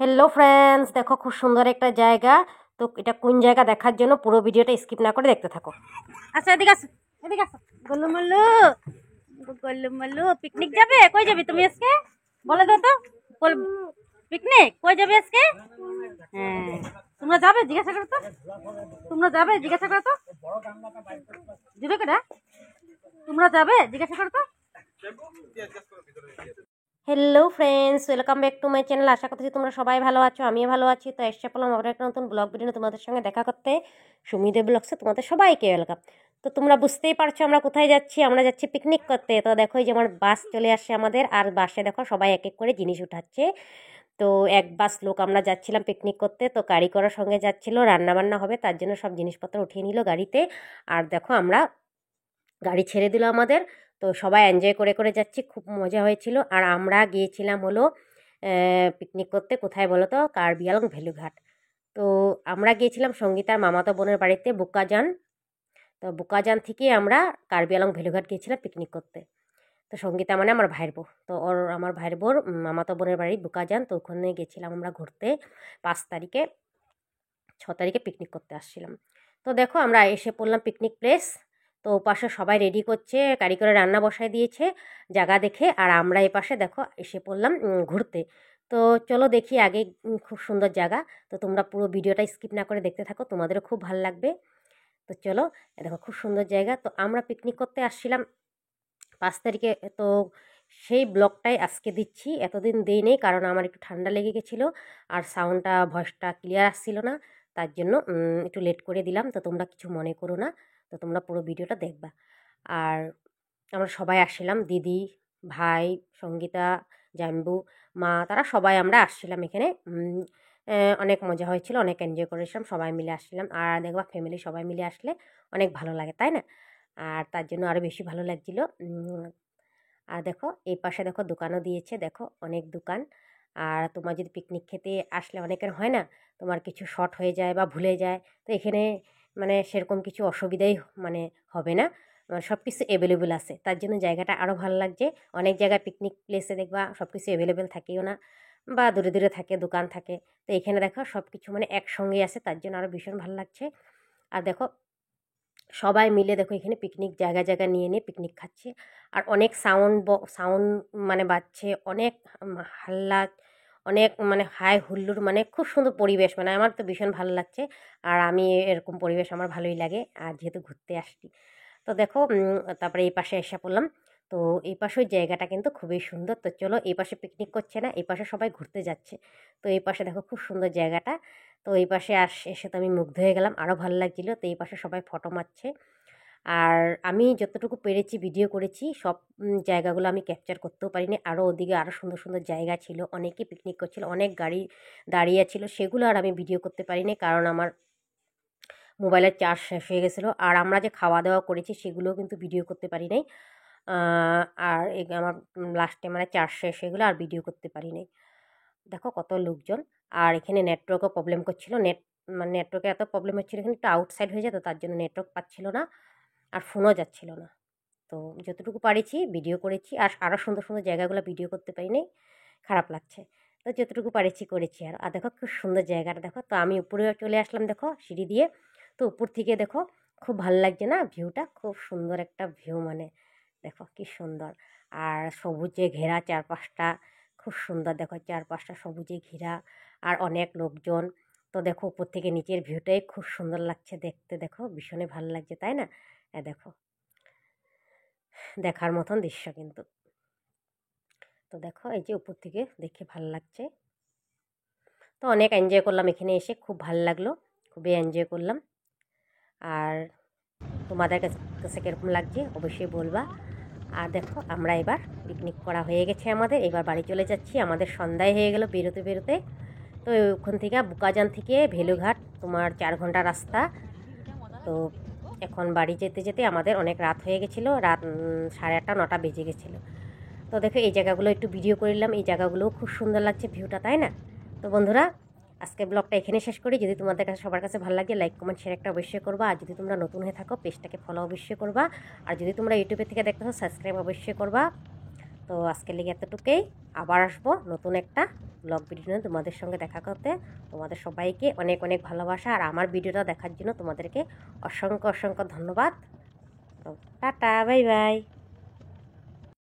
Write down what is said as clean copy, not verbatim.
Hello friends, দেখো খুব সুন্দর একটা জায়গা। তো এটা কোন জায়গা দেখার জন্য পুরো ভিডিওটা স্কিপ না করে দেখতে থাকো। আচ্ছা, এদিকে আসো, এদিকে আসো। গোলুমলু, গোলুমলু, পিকনিক যাবে? কই যাবে তুমি আজকে? বলে দাও তো। পিকনিক কই যাবে আজকে? হ্যাঁ, তোমরা যাবে? জিজ্ঞাসা করো তো। তোমরা যাবে? জিজ্ঞাসা করো তো। যাবে কেডা? তোমরা যাবে? জিজ্ঞাসা করো তো। Hello friends, welcome back to my channel. আশা করছি তোমরা সবাই ভালো আছো, আমিও ভালো আছি। তো এসে পড়লাম আবার একটা নতুন ব্লগ ভিডিও তোমাদের সঙ্গে দেখা করতে। সুমিদেব ব্লগসে তোমাদের সবাইকে ওয়েলকাম। তো তোমরা বুঝতেই পারছো আমরা কোথায় যাচ্ছি। আমরা যাচ্ছি পিকনিক করতে। তো দেখো এই যে আমার বাস চলে আসছে আমাদের, আর বাসে দেখো সবাই এক এক করে জিনিস উঠাচ্ছে। তো এক বাস লোক আমরা যাচ্ছিলাম পিকনিক করতে। তো গাড়ি করার সঙ্গে যাচ্ছিল, রান্নাবান্না হবে তার জন্য সব জিনিসপত্র উঠিয়ে নিল গাড়িতে। আর দেখো আমরা গাড়ি ছেড়ে দিল আমাদের। তো সবাই এনজয় করে করে যাচ্ছি, খুব মজা হয়েছিল। আর আমরা গিয়েছিলাম হলো পিকনিক করতে কোথায় বলো তো, কার্বি আংলং ভেলুঘাট। তো আমরা গিয়েছিলাম সঙ্গীতার মামাতো বোনের বাড়িতে বুকাজান। তো বুকাজান থেকে আমরা কার্বি আংলং ভেলুঘাট গিয়েছিলাম পিকনিক করতে। তো সঙ্গীতা মানে আমার ভাইয়ের বউ। তো আমার ভাইয়ের বউর মামাতো বোনের বাড়ি বুকাজান। তো ওখানে গেছিলাম আমরা ঘুরতে। 5 তারিখে, 6 তারিখে পিকনিক করতে আসছিলাম। তো দেখো আমরা এসে পড়লাম পিকনিক প্লেস। তো পাশে সবাই রেডি করছে, গাড়ি করে রান্না বসায় দিয়েছে জায়গা দেখে। আর আমরা এই পাশে দেখো এসে পড়লাম ঘুরতে। তো চলো দেখি আগে। খুব সুন্দর জায়গা। তো তোমরা পুরো ভিডিওটা স্কিপ না করে দেখতে থাকো, তোমাদেরও খুব ভালো লাগবে। তো চলো, দেখো খুব সুন্দর জায়গা। তো আমরা পিকনিক করতে আসছিলাম 5 তারিখে। তো সেই ব্লগটাই আজকে দিচ্ছি, এতদিন দিই নেই কারণ আমার একটু ঠান্ডা লেগে গেছিলো আর সাউন্ডটা ভয়েসটা ক্লিয়ার আসছিল না। তার জন্য একটু লেট করে দিলাম। তো তোমরা কিছু মনে করো না। তো তোমরা পুরো ভিডিওটা দেখবা। আর আমরা সবাই আসছিলাম, দিদি, ভাই, সঙ্গীতা, জাম্বু, মা, তারা সবাই আমরা আসছিলাম এখানে। অনেক মজা হয়েছিল, অনেক এনজয় করেছিলাম, সবাই মিলে আসছিলাম। আর দেখবা ফ্যামিলি সবাই মিলে আসলে অনেক ভালো লাগে, তাই না? আর তার জন্য আরও বেশি ভালো লাগছিলো। আর দেখো এই পাশে দেখো দোকানও দিয়েছে, দেখো অনেক দোকান। আর তোমার যদি পিকনিক খেতে আসলে অনেকের হয় না, তোমার কিছু শর্ট হয়ে যায় বা ভুলে যায়। তো এখানে মানে সেরকম কিছু অসুবিধাই মানে হবে না। সব কিছু অ্যাভেলেবেল আছে, তার জন্য জায়গাটা আরও ভালো লাগছে। অনেক জায়গায় পিকনিক প্লেসে দেখবা সব কিছু অ্যাভেলেবেল থাকেও না, বা দূরে দূরে থাকে, দোকান থাকে। তো এখানে দেখো সব কিছু মানে একসঙ্গেই আছে, তার জন্য আরও ভীষণ ভালো লাগছে। আর দেখো সবাই মিলে দেখো এখানে পিকনিক জায়গা জায়গা নিয়ে নিয়ে পিকনিক খাচ্ছে। আর অনেক সাউন্ড মানে বাজছে, অনেক হাল্লা, অনেক মানে হাই হুল্লোড়, মানে খুব সুন্দর পরিবেশ। মানে আমার তো ভীষণ ভালো লাগছে। আর আমি এরকম পরিবেশ আমার ভালোই লাগে, আর যেহেতু ঘুরতে আসছি। তো দেখো তারপরে এই পাশে এসে পড়লাম। তো এই পাশে ওই জায়গাটা কিন্তু খুবই সুন্দর। তো চলো, এই পাশে পিকনিক করছে না, এই পাশে সবাই ঘুরতে যাচ্ছে। তো এই পাশে দেখো খুব সুন্দর জায়গাটা। তো এই পাশে এসে তো আমি মুগ্ধ হয়ে গেলাম, আরও ভালো লাগছিলো। তো এই পাশে সবাই ফটো মারছে। আর আমি যতটুকু পেরেছি ভিডিও করেছি, সব জায়গাগুলো আমি ক্যাপচার করতেও পারিনি। আরও ওদিকে আরও সুন্দর সুন্দর জায়গা ছিল, অনেকে পিকনিক করছিল, অনেক গাড়ি দাঁড়িয়ে ছিল, সেগুলো আর আমি ভিডিও করতে পারিনি কারণ আমার মোবাইলের চার্জ শেষ হয়ে গেছিলো। আর আমরা যে খাওয়া দাওয়া করেছি সেগুলোও কিন্তু ভিডিও করতে পারি নাই। আর আমার লাস্টে মানে চার্জ শেষ হয়ে গেলো, আর ভিডিও করতে পারি নাই। দেখো কত লোকজন। আর এখানে নেটওয়ার্কও প্রবলেম করছিল, মানে নেটওয়ার্কে এত প্রবলেম হচ্ছিলো, এখানে একটু আউটসাইড হয়ে যেত, তার জন্য নেটওয়ার্ক পাচ্ছিল না, আর ফোনও যাচ্ছিল না। তো যতটুকু পারিছি ভিডিও করেছি। আর আরও সুন্দর সুন্দর জায়গাগুলো ভিডিও করতে পারি নাই, খারাপ লাগছে। তো যতটুকু পারিছি করেছি। আর দেখো খুব সুন্দর জায়গাটা দেখো। তো আমি উপরে চলে আসলাম দেখো সিঁড়ি দিয়ে। তো উপর থেকে দেখো খুব ভালো লাগছে না ভিউটা? খুব সুন্দর একটা ভিউ, মানে দেখো কি সুন্দর। আর সবুজে ঘেরা চারপাশটা, খুব সুন্দর। দেখো চারপাশটা সবুজে ঘেরা, আর অনেক লোকজন। তো দেখো উপর থেকে নিচের ভিউটাই খুব সুন্দর লাগছে দেখতে। দেখো ভীষণই ভালো লাগছে, তাই না? দেখো দেখার মতন দৃশ্য কিন্তু। তো দেখো এই যে উপর থেকে দেখে ভালো লাগছে। তো অনেক এনজয় করলাম এখানে এসে, খুব ভালো লাগলো, খুবই এনজয় করলাম। আর তোমাদের কাছে কীরকম লাগছে অবশ্যই বলবা। আর দেখো আমরা এবার পিকনিক করা হয়ে গেছে আমাদের, এবার বাড়ি চলে যাচ্ছি। আমাদের সন্ধ্যায় হয়ে গেল বেরোতে বেরোতে। তো ওখান থেকে বুকাজান থেকে ভেলুঘাট তোমার 4 ঘন্টা রাস্তা। তো এখন বাড়ি যেতে যেতে আমাদের অনেক রাত হয়ে গেছিলো, রাত 8:30 9টা বেজে গেছিলো। তো দেখো এই জায়গাগুলো একটু ভিডিও করে নিলাম, এই জায়গাগুলোও খুব সুন্দর লাগছে ভিউটা, তাই না? তো বন্ধুরা আজকে ব্লগটা এখানে শেষ করি। যদি তোমাদের কাছে সবার কাছে ভালো লাগে লাইক কমেন্ট শেয়ার একটা অবশ্যই করবা। আর যদি তোমরা নতুন হয়ে থাকো পেজটাকে ফলো অবশ্যই করবা। আর যদি তোমরা ইউটিউবে থেকে দেখতেছো সাবস্ক্রাইব অবশ্যই করবা। তো আজকের লেগে এতটুকুই, আবার আসবো নতুন একটা ব্লগ ভিডিও তোমাদের সঙ্গে দেখা করতে। তোমাদের সবাইকে অনেক অনেক ভালোবাসা, আর আমার ভিডিওটা দেখার জন্য তোমাদেরকে অসংখ্য অসংখ্য ধন্যবাদ। তো টাটা, বাই বাই।